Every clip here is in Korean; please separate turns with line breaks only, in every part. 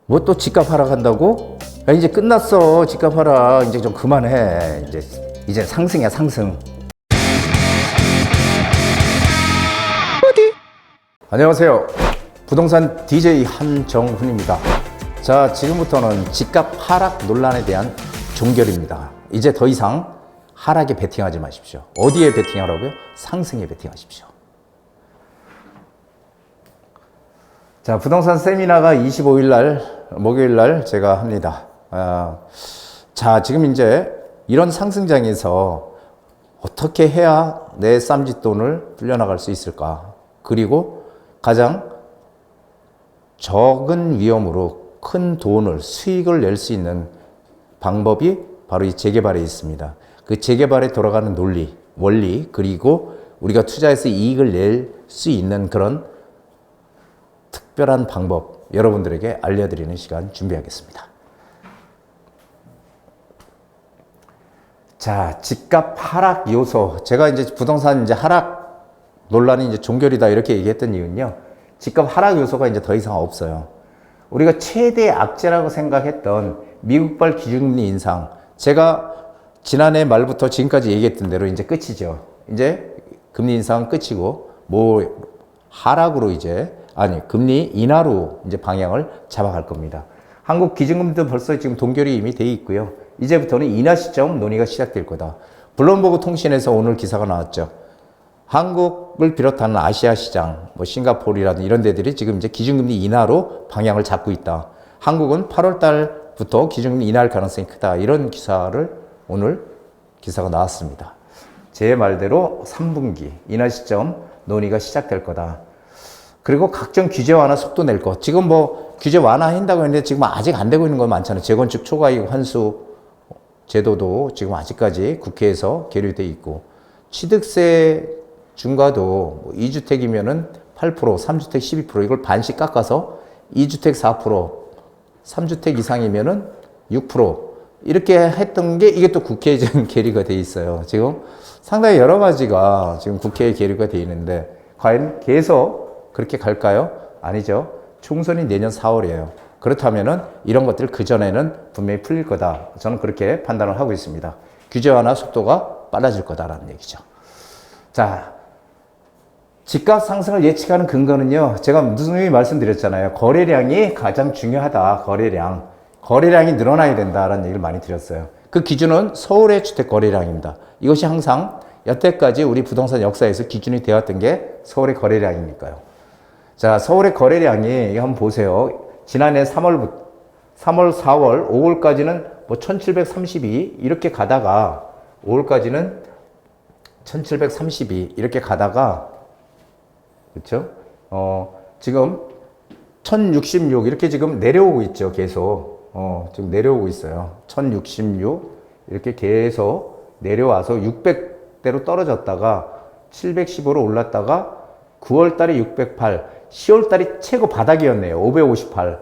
뭐 또 집값 하락한다고? 야, 이제 끝났어. 집값 하락. 이제 좀 그만해. 이제 상승이야, 상승. 안녕하세요. 부동산 DJ 한정훈입니다. 자, 지금부터는 집값 하락 논란에 대한 종결입니다. 이제 더 이상 하락에 베팅하지 마십시오. 어디에 베팅하라고요? 상승에 베팅하십시오. 자, 부동산 세미나가 25일 날, 목요일 날 제가 합니다. 자, 지금 이제 이런 상승장에서 어떻게 해야 내 쌈짓돈을 불려나갈 수 있을까? 그리고 가장 적은 위험으로 큰 돈을, 수익을 낼 수 있는 방법이 바로 이 재개발에 있습니다. 그 재개발에 돌아가는 논리, 원리, 그리고 우리가 투자해서 이익을 낼 수 있는 그런 특별한 방법 여러분들에게 알려드리는 시간 준비하겠습니다. 자, 집값 하락 요소. 제가 이제 부동산 이제 하락 논란이 이제 종결이다 이렇게 얘기했던 이유는요. 집값 하락 요소가 이제 더 이상 없어요. 우리가 최대 악재라고 생각했던 미국발 기준금리 인상. 제가 지난해 말부터 지금까지 얘기했던 대로 이제 끝이죠. 이제 금리 인상 끝이고 하락으로 금리 인하로 이제 방향을 잡아갈 겁니다. 한국 기준금리도 벌써 지금 동결이 이미 돼 있고요. 이제부터는 인하 시점 논의가 시작될 거다. 블룸버그 통신에서 오늘 기사가 나왔죠. 한국을 비롯한 아시아 시장, 싱가포르라든 이런 데들이 지금 이제 기준금리 인하로 방향을 잡고 있다. 한국은 8월 달부터 기준금리 인하할 가능성이 크다. 이런 기사를 오늘 기사가 나왔습니다. 제 말대로 3분기 인하 시점 논의가 시작될 거다. 그리고 각종 규제 완화 속도 낼 거. 지금 규제 완화한다고 했는데 지금 아직 안 되고 있는 거 많잖아요. 재건축 초과이익 환수 제도도 지금 아직까지 국회에서 계류돼 있고, 취득세 중과도 2주택이면은 8%, 3주택 12% 이걸 반씩 깎아서 2주택 4%, 3주택 이상이면은 6% 이렇게 했던 게 이게 또 국회에 지금 계류가 돼 있어요. 지금 상당히 여러 가지가 지금 국회에 계류가 돼 있는데 과연 계속 그렇게 갈까요? 아니죠. 총선이 내년 4월이에요. 그렇다면은 이런 것들 그전에는 분명히 풀릴 거다. 저는 그렇게 판단을 하고 있습니다. 규제 완화 속도가 빨라질 거다라는 얘기죠. 자, 집값 상승을 예측하는 근거는요. 제가 무슨 말씀드렸잖아요. 거래량이 가장 중요하다. 거래량이 늘어나야 된다라는 얘기를 많이 드렸어요. 그 기준은 서울의 주택 거래량입니다. 이것이 항상 여태까지 우리 부동산 역사에서 기준이 되었던 게 서울의 거래량이니까요. 자, 서울의 거래량이 한번 보세요. 지난해 3월, 4월, 5월까지는 1732 이렇게 가다가 5월까지는 1732 이렇게 가다가 그렇죠? 지금 1066 이렇게 지금 내려오고 있죠. 계속 지금 내려오고 있어요. 1066 이렇게 계속 내려와서 600대로 떨어졌다가 715로 올랐다가 9월 달에 608, 10월 달이 최고 바닥이었네요. 558.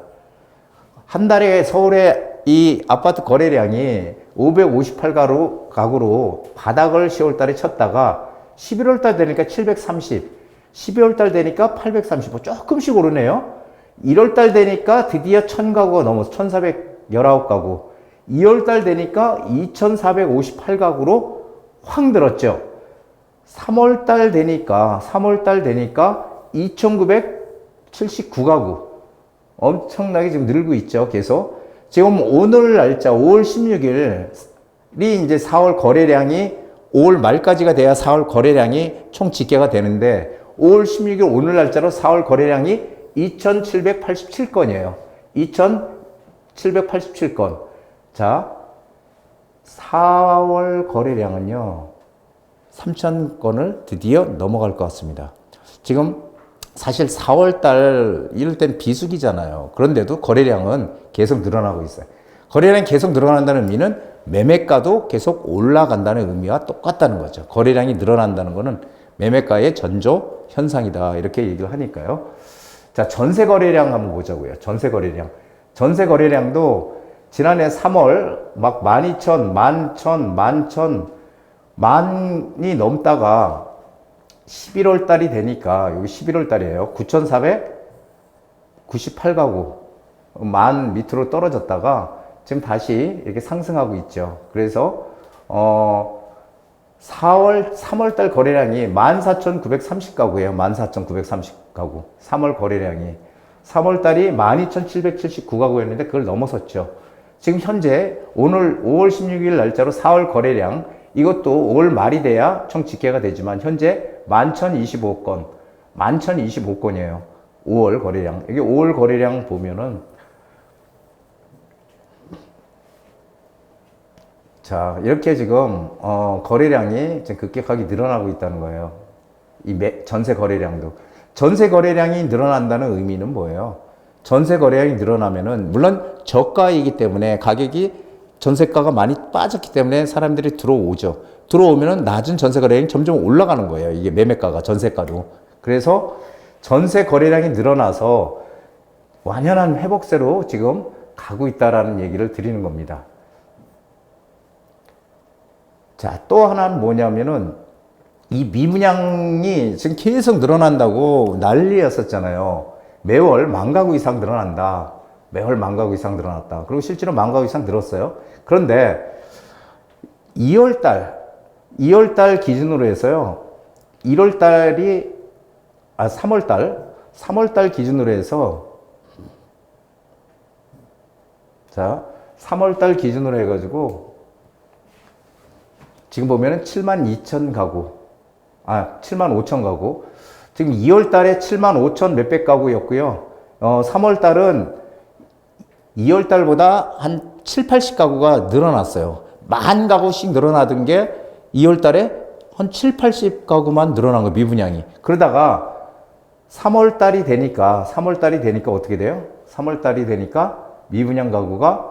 한 달에 서울의 이 아파트 거래량이 558가구로 바닥을 10월 달에 쳤다가 11월 달 되니까 730, 12월 달 되니까 835 조금씩 오르네요. 1월 달 되니까 드디어 1000가구가 넘어서 1419가구. 2월 달 되니까 2458가구로 확 늘었죠. 3월 달 되니까 2979가구. 엄청나게 지금 늘고 있죠. 계속. 지금 오늘 날짜 5월 16일이 이제 4월 거래량이 5월 말까지가 돼야 4월 거래량이 총 집계가 되는데 5월 16일 오늘 날짜로 4월 거래량이 2787건이에요. 2787건. 자, 4월 거래량은요. 3000건을 드디어 넘어갈 것 같습니다. 지금 사실 4월달 이럴 땐 비수기잖아요. 그런데도 거래량은 계속 늘어나고 있어요. 거래량이 계속 늘어난다는 의미는 매매가도 계속 올라간다는 의미와 똑같다는 거죠. 거래량이 늘어난다는 것은 매매가의 전조 현상이다. 이렇게 얘기를 하니까요. 자, 전세 거래량 한번 보자고요. 전세 거래량. 전세 거래량도 지난해 3월 막 12,000, 11,000, 만이 넘다가 11월 달이 되니까, 여기 11월 달이에요. 9,498가구. 만 밑으로 떨어졌다가 지금 다시 이렇게 상승하고 있죠. 그래서 3월 달 거래량이 14,930가구예요. 14,930가구. 3월 거래량이. 3월 달이 12,779가구였는데 그걸 넘어섰죠. 지금 현재 오늘 5월 16일 날짜로 4월 거래량, 이것도 5월 말이 돼야 총 집계가 되지만 현재 11,025건, 11,025건이에요. 5월 거래량. 이게 5월 거래량 보면은, 자, 이렇게 지금 거래량이 지금 급격하게 늘어나고 있다는 거예요. 전세 거래량도. 전세 거래량이 늘어난다는 의미는 뭐예요? 전세 거래량이 늘어나면은, 물론 저가이기 때문에 가격이, 전세가가 많이 빠졌기 때문에 사람들이 들어오죠. 들어오면은 낮은 전세 거래량이 점점 올라가는 거예요. 이게 매매가가, 전세가도. 그래서 전세 거래량이 늘어나서 완연한 회복세로 지금 가고 있다라는 얘기를 드리는 겁니다. 자, 또 하나는 뭐냐면은, 이 미분양이 지금 계속 늘어난다고 난리였었잖아요. 매월 10,000가구 이상 늘어난다. 매월 10,000가구 이상 늘어났다. 그리고 실제로 10,000가구 이상 늘었어요. 그런데 2월달 기준으로 해서요. 3월달 기준으로 해서, 자, 3월달 기준으로 해가지고, 지금 보면은 72,000가구, 75,000가구. 지금 2월 달에 75,000 몇백 가구였고요. 3월 달은 2월 달보다 한 7, 80가구가 늘어났어요. 10,000가구씩 늘어나던 게 2월 달에 한 7, 80가구만 늘어난 거예요, 미분양이. 그러다가 3월 달이 되니까 어떻게 돼요? 3월 달이 되니까 미분양 가구가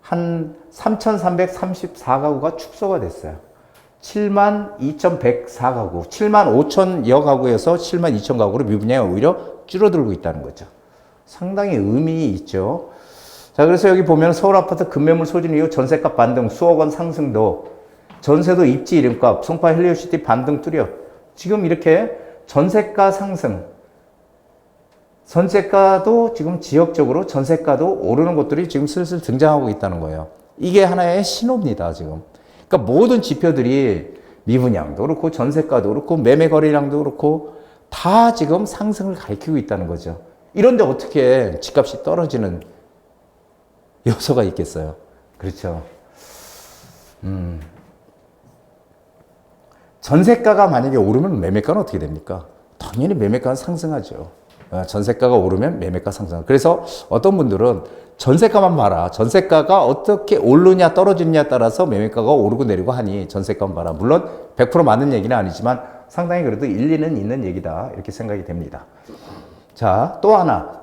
한 3,334가구가 축소가 됐어요. 72,104가구, 75,000여 가구에서 72,000가구로 미분양이 오히려 줄어들고 있다는 거죠. 상당히 의미 있죠. 자, 그래서 여기 보면 서울 아파트 급매물 소진 이후 전세값 반등, 수억 원 상승도, 전세도 입지 이름값, 송파 헬리오시티 반등 뚜렷. 지금 이렇게 전세가 상승, 전세가도 지금 지역적으로 전세가도 오르는 것들이 지금 슬슬 등장하고 있다는 거예요. 이게 하나의 신호입니다, 지금. 그러니까 모든 지표들이 미분양도 그렇고 전세가도 그렇고 매매 거래량도 그렇고 다 지금 상승을 가리키고 있다는 거죠. 이런데 어떻게 집값이 떨어지는 요소가 있겠어요? 그렇죠. 전세가가 만약에 오르면 매매가는 어떻게 됩니까? 당연히 매매가는 상승하죠. 전세가가 오르면 매매가 상승. 그래서 어떤 분들은 전세가만 봐라. 전세가가 어떻게 오르냐 떨어지느냐에 따라서 매매가가 오르고 내리고 하니 전세가만 봐라. 물론 100% 맞는 얘기는 아니지만 상당히 그래도 일리는 있는 얘기다. 이렇게 생각이 됩니다. 자, 또 하나.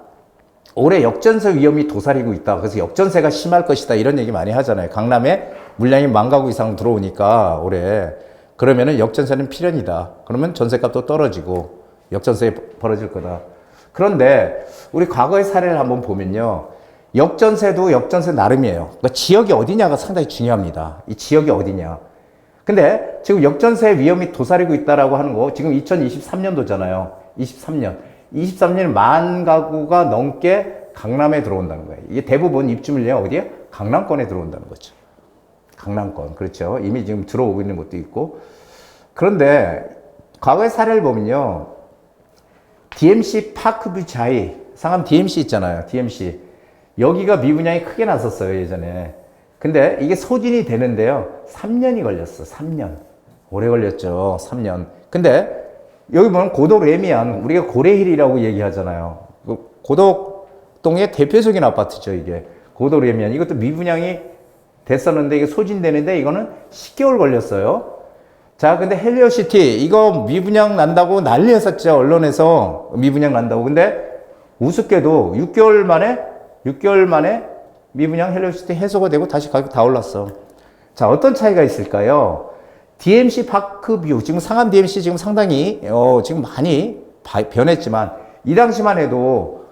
올해 역전세 위험이 도사리고 있다. 그래서 역전세가 심할 것이다. 이런 얘기 많이 하잖아요. 강남에 물량이 10,000가구 이상 들어오니까 올해. 그러면은 역전세는 필연이다. 그러면 전세값도 떨어지고 역전세 벌어질 거다. 그런데 우리 과거의 사례를 한번 보면요. 역전세도 역전세 나름이에요. 그러니까 지역이 어디냐가 상당히 중요합니다. 이 지역이 어디냐. 근데 지금 역전세 위험이 도사리고 있다라고 하는 거 지금 2023년도잖아요. 23년에 10,000가구가 넘게 강남에 들어온다는 거예요. 이게 대부분 입주 물량이 어디야? 강남권에 들어온다는 거죠. 강남권. 그렇죠. 이미 지금 들어오고 있는 것도 있고. 그런데 과거의 사례를 보면요. DMC 파크뷰 자이, 상암 DMC 있잖아요. DMC. 여기가 미분양이 크게 났었어요, 예전에. 근데 이게 소진이 되는데요. 3년이 걸렸어, 3년. 오래 걸렸죠, 3년. 근데 여기 보면 고덕 레미안, 우리가 고래힐이라고 얘기하잖아요. 고덕동의 대표적인 아파트죠, 이게. 고덕 레미안. 이것도 미분양이 됐었는데 이게 소진되는데 이거는 10개월 걸렸어요. 자, 근데 헬리오시티 이거 미분양 난다고 난리였었죠. 언론에서 미분양 난다고. 근데 우습게도 6개월 만에 미분양 헬리오시티 해소가 되고 다시 가격 다 올랐어. 자, 어떤 차이가 있을까요? DMC 파크뷰 지금 상암 DMC 지금 상당히 지금 많이 변했지만 이 당시만 해도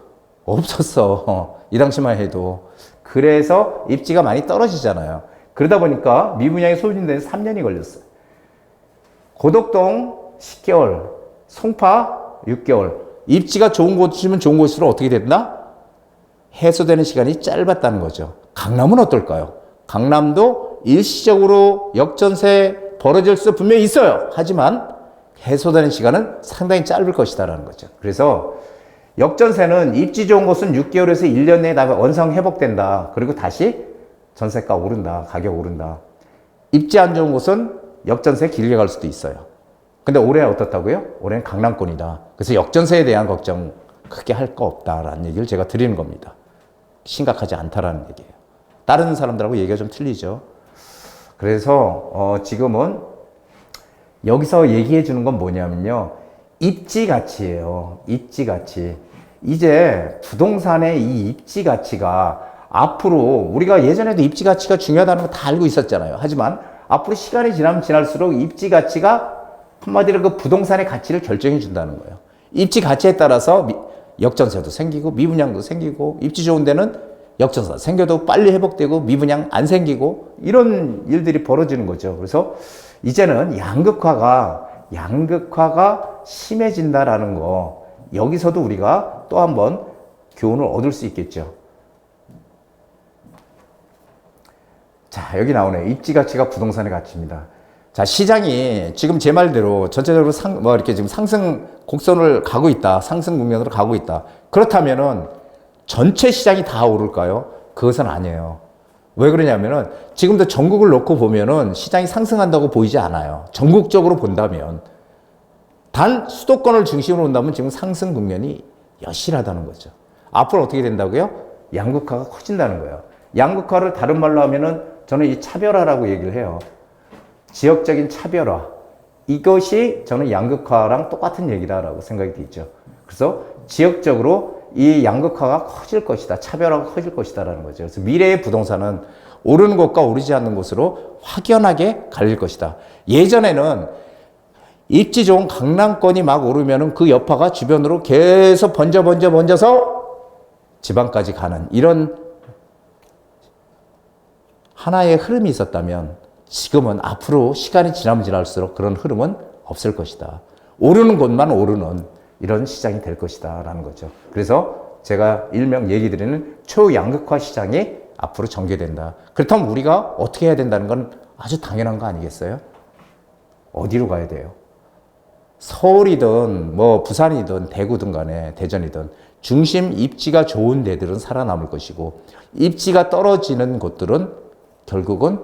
없었어. 이 당시만 해도. 그래서 입지가 많이 떨어지잖아요. 그러다 보니까 미분양이 소진된 3년이 걸렸어요. 고덕동 10개월, 송파 6개월. 입지가 좋은 곳이면 좋은 곳으로 어떻게 된다? 해소되는 시간이 짧았다는 거죠. 강남은 어떨까요? 강남도 일시적으로 역전세 벌어질 수 분명히 있어요. 하지만 해소되는 시간은 상당히 짧을 것이다라는 거죠. 그래서 역전세는 입지 좋은 곳은 6개월에서 1년 내에 다 원상 회복된다. 그리고 다시 전세가 오른다. 가격 오른다. 입지 안 좋은 곳은 역전세 길게 갈 수도 있어요. 근데 올해 어떻다고요? 올해는 강남권이다. 그래서 역전세에 대한 걱정 크게 할 거 없다라는 얘기를 제가 드리는 겁니다. 심각하지 않다라는 얘기예요. 다른 사람들하고 얘기가 좀 틀리죠. 그래서 지금은 여기서 얘기해 주는 건 뭐냐면요. 입지 가치예요. 입지 가치. 이제 부동산의 이 입지 가치가 앞으로 우리가 예전에도 입지 가치가 중요하다는 거 다 알고 있었잖아요. 하지만 앞으로 시간이 지나면 지날수록 입지 가치가 한마디로 그 부동산의 가치를 결정해 준다는 거예요. 입지 가치에 따라서 역전세도 생기고 미분양도 생기고 입지 좋은 데는 역전세 생겨도 빨리 회복되고 미분양 안 생기고 이런 일들이 벌어지는 거죠. 그래서 이제는 양극화가 심해진다라는 거 여기서도 우리가 또 한 번 교훈을 얻을 수 있겠죠. 자, 여기 나오네요. 입지 가치가 부동산의 가치입니다. 자, 시장이 지금 제 말대로 전체적으로 이렇게 지금 상승 곡선을 가고 있다. 상승 국면으로 가고 있다. 그렇다면은 전체 시장이 다 오를까요? 그것은 아니에요. 왜 그러냐면은 지금도 전국을 놓고 보면은 시장이 상승한다고 보이지 않아요. 전국적으로 본다면. 단 수도권을 중심으로 본다면 지금 상승 국면이 여실하다는 거죠. 앞으로 어떻게 된다고요? 양극화가 커진다는 거예요. 양극화를 다른 말로 하면은 저는 이 차별화라고 얘기를 해요. 지역적인 차별화. 이것이 저는 양극화랑 똑같은 얘기다라고 생각이 들죠. 그래서 지역적으로 이 양극화가 커질 것이다. 차별화가 커질 것이다라는 거죠. 그래서 미래의 부동산은 오르는 곳과 오르지 않는 곳으로 확연하게 갈릴 것이다. 예전에는 입지 좋은 강남권이 막 오르면은 그 여파가 주변으로 계속 번져서 지방까지 가는 이런 하나의 흐름이 있었다면 지금은 앞으로 시간이 지나면 지날수록 그런 흐름은 없을 것이다. 오르는 곳만 오르는 이런 시장이 될 것이다 라는 거죠. 그래서 제가 일명 얘기 드리는 초양극화 시장이 앞으로 전개된다. 그렇다면 우리가 어떻게 해야 된다는 건 아주 당연한 거 아니겠어요? 어디로 가야 돼요? 서울이든 뭐 부산이든 대구든 간에 대전이든 중심 입지가 좋은 데들은 살아남을 것이고 입지가 떨어지는 곳들은 결국은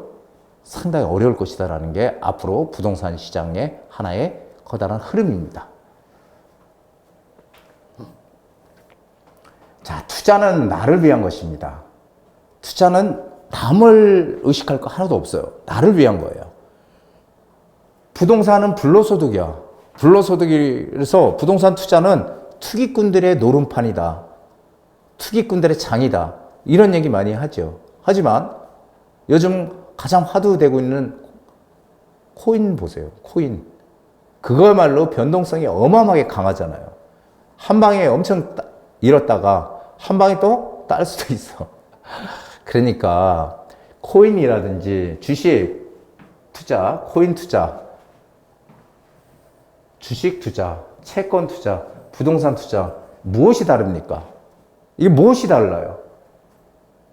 상당히 어려울 것이다라는 게 앞으로 부동산 시장의 하나의 커다란 흐름입니다. 자, 투자는 나를 위한 것입니다. 투자는 남을 의식할 거 하나도 없어요. 나를 위한 거예요. 부동산은 불로소득이야. 불로소득이라서 부동산 투자는 투기꾼들의 노름판이다. 투기꾼들의 장이다. 이런 얘기 많이 하죠. 하지만 요즘 가장 화두되고 있는 코인 보세요. 코인. 그거야말로 변동성이 어마어마하게 강하잖아요. 한 방에 엄청 잃었다가 한 방에 또 딸 수도 있어. 그러니까 코인이라든지 주식 투자, 코인 투자, 주식 투자, 채권 투자, 부동산 투자 무엇이 다릅니까? 이게 무엇이 달라요?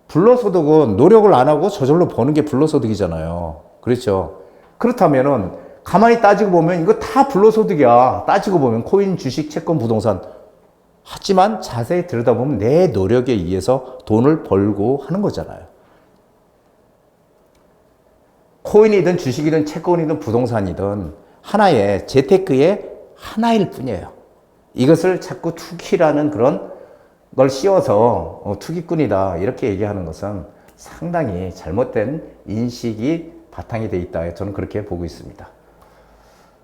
불로소득은 노력을 안 하고 저절로 버는 게 불로소득이잖아요. 그렇죠? 그렇다면은 가만히 따지고 보면 이거 다 불로소득이야. 따지고 보면 코인, 주식, 채권, 부동산. 하지만 자세히 들여다보면 내 노력에 의해서 돈을 벌고 하는 거잖아요. 코인이든 주식이든 채권이든 부동산이든 하나의 재테크의 하나일 뿐이에요. 이것을 자꾸 투기라는 그런 걸 씌워서 투기꾼이다 이렇게 얘기하는 것은 상당히 잘못된 인식이 바탕이 돼 있다. 저는 그렇게 보고 있습니다.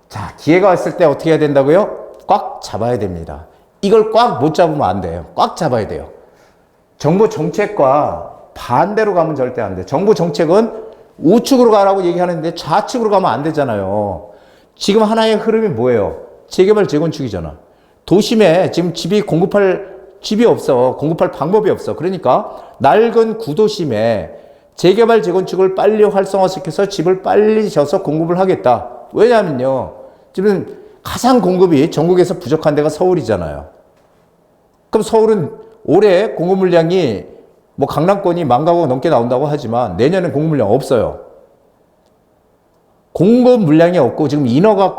자, 기회가 왔을 때 어떻게 해야 된다고요? 꽉 잡아야 됩니다. 이걸 꽉 못 잡으면 안 돼요. 꽉 잡아야 돼요. 정부 정책과 반대로 가면 절대 안 돼요. 정부 정책은 우측으로 가라고 얘기하는데 좌측으로 가면 안 되잖아요. 지금 하나의 흐름이 뭐예요? 재개발, 재건축이잖아. 도심에 지금 집이 없어. 공급할 방법이 없어. 그러니까 낡은 구도심에 재개발, 재건축을 빨리 활성화시켜서 집을 빨리 져서 공급을 하겠다. 왜냐하면요. 지금 가장 공급이 전국에서 부족한 데가 서울이잖아요. 그럼 서울은 올해 공급 물량이 뭐 강남권이 10,000가구가 넘게 나온다고 하지만 내년엔 공급 물량 없어요. 공급 물량이 없고 지금 인허가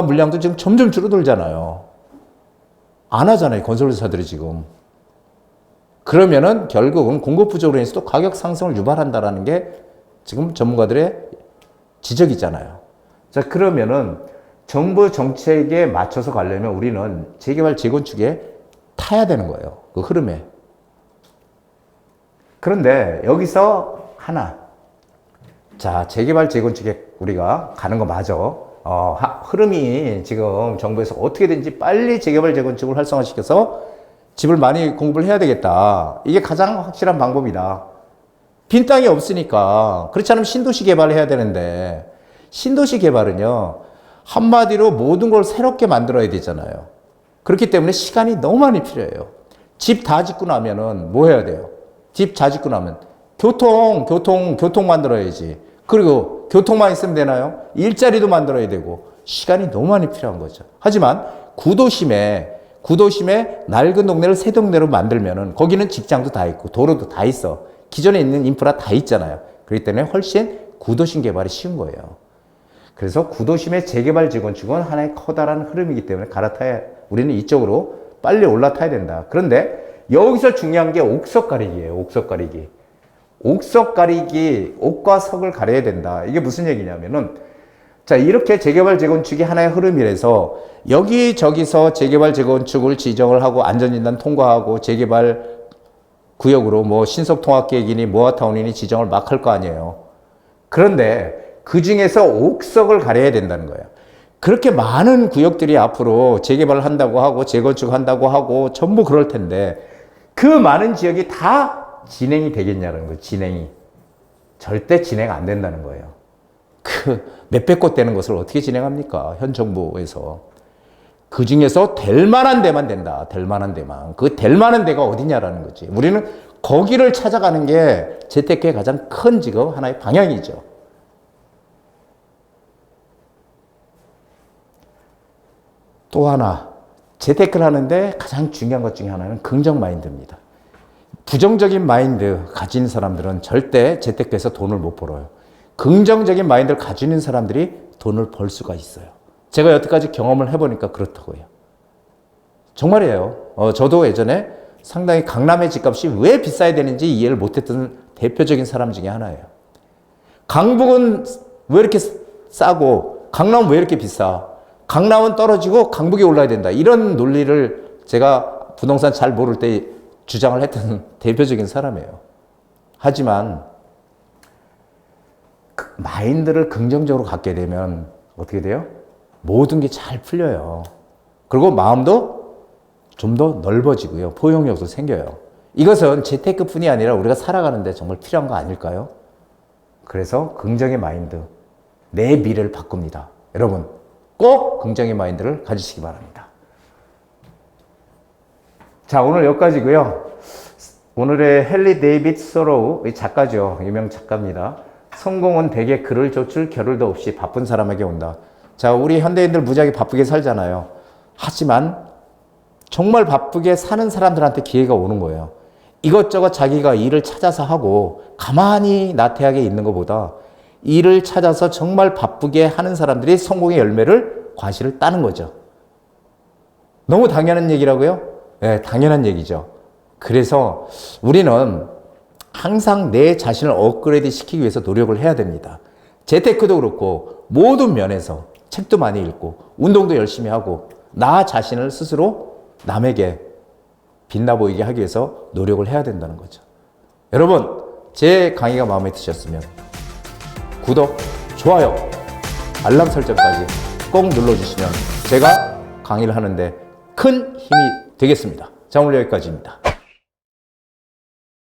물량도 지금 점점 줄어들잖아요. 안 하잖아요. 건설회사들이 지금. 그러면은 결국은 공급 부족으로 인해서도 가격 상승을 유발한다라는 게 지금 전문가들의 지적이잖아요. 자, 그러면은 정부 정책에 맞춰서 가려면 우리는 재개발, 재건축에 타야 되는 거예요. 그 흐름에. 그런데 여기서 하나. 자, 재개발, 재건축에 우리가 가는 거 맞아. 흐름이 지금 정부에서 어떻게든지 빨리 재개발, 재건축을 활성화시켜서 집을 많이 공급을 해야 되겠다. 이게 가장 확실한 방법이다. 빈 땅이 없으니까. 그렇지 않으면 신도시 개발을 해야 되는데, 신도시 개발은요, 한마디로 모든 걸 새롭게 만들어야 되잖아요. 그렇기 때문에 시간이 너무 많이 필요해요. 집 다 짓고 나면은 뭐 해야 돼요? 집 다 짓고 나면 교통 만들어야지. 그리고 교통만 있으면 되나요? 일자리도 만들어야 되고 시간이 너무 많이 필요한 거죠. 하지만 구도심에 낡은 동네를 새 동네로 만들면은 거기는 직장도 다 있고 도로도 다 있어. 기존에 있는 인프라 다 있잖아요. 그렇기 때문에 훨씬 구도심 개발이 쉬운 거예요. 그래서 구도심의 재개발, 재건축은 하나의 커다란 흐름이기 때문에 우리는 이쪽으로 빨리 올라타야 된다. 그런데 여기서 중요한 게 옥석 가리기예요. 옥석 가리기. 옥석 가리기, 옥과 석을 가려야 된다. 이게 무슨 얘기냐면은, 자, 이렇게 재개발, 재건축이 하나의 흐름이라서 여기저기서 재개발, 재건축을 지정을 하고 안전진단 통과하고 재개발 구역으로 뭐 신속통합계획이니 모아타운이니 지정을 막 할 거 아니에요. 그런데 그 중에서 옥석을 가려야 된다는 거예요. 그렇게 많은 구역들이 앞으로 재개발을 한다고 하고 재건축한다고 하고 전부 그럴 텐데 그 많은 지역이 다 진행이 되겠냐는 거예요. 진행이. 절대 진행 안 된다는 거예요. 그 몇백 곳 되는 것을 어떻게 진행합니까? 현 정부에서. 그 중에서 될 만한 데만 된다. 될 만한 데만. 그 될 만한 데가 어디냐라는 거지. 우리는 거기를 찾아가는 게 재테크의 가장 큰 지금 하나의 방향이죠. 또 하나, 재테크를 하는데 가장 중요한 것 중에 하나는 긍정 마인드입니다. 부정적인 마인드 가진 사람들은 절대 재테크에서 돈을 못 벌어요. 긍정적인 마인드를 가지는 사람들이 돈을 벌 수가 있어요. 제가 여태까지 경험을 해보니까 그렇다고요. 정말이에요. 저도 예전에 상당히 강남의 집값이 왜 비싸야 되는지 이해를 못했던 대표적인 사람 중에 하나예요. 강북은 왜 이렇게 싸고 강남은 왜 이렇게 비싸? 강남은 떨어지고 강북이 올라야 된다. 이런 논리를 제가 부동산 잘 모를 때 주장을 했던 대표적인 사람이에요. 하지만 마인드를 긍정적으로 갖게 되면 어떻게 돼요? 모든 게 잘 풀려요. 그리고 마음도 좀 더 넓어지고요. 포용력도 생겨요. 이것은 재테크뿐이 아니라 우리가 살아가는데 정말 필요한 거 아닐까요? 그래서 긍정의 마인드, 내 미래를 바꿉니다. 여러분 꼭 긍정의 마인드를 가지시기 바랍니다. 자, 오늘 여기까지고요. 오늘의 헨리 데이빗 소로우, 작가죠. 유명 작가입니다. 성공은 대개 그를 좇을 겨를도 없이 바쁜 사람에게 온다. 자, 우리 현대인들 무지하게 바쁘게 살잖아요. 하지만 정말 바쁘게 사는 사람들한테 기회가 오는 거예요. 이것저것 자기가 일을 찾아서 하고 가만히 나태하게 있는 것보다 일을 찾아서 정말 바쁘게 하는 사람들이 성공의 열매를, 과실을 따는 거죠. 너무 당연한 얘기라고요? 네, 당연한 얘기죠. 그래서 우리는 항상 내 자신을 업그레이드 시키기 위해서 노력을 해야 됩니다. 재테크도 그렇고 모든 면에서 책도 많이 읽고 운동도 열심히 하고 나 자신을 스스로 남에게 빛나 보이게 하기 위해서 노력을 해야 된다는 거죠. 여러분, 제 강의가 마음에 드셨으면 구독, 좋아요, 알람 설정까지 꼭 눌러주시면 제가 강의를 하는데 큰 힘이 되겠습니다. 자, 오늘 여기까지입니다.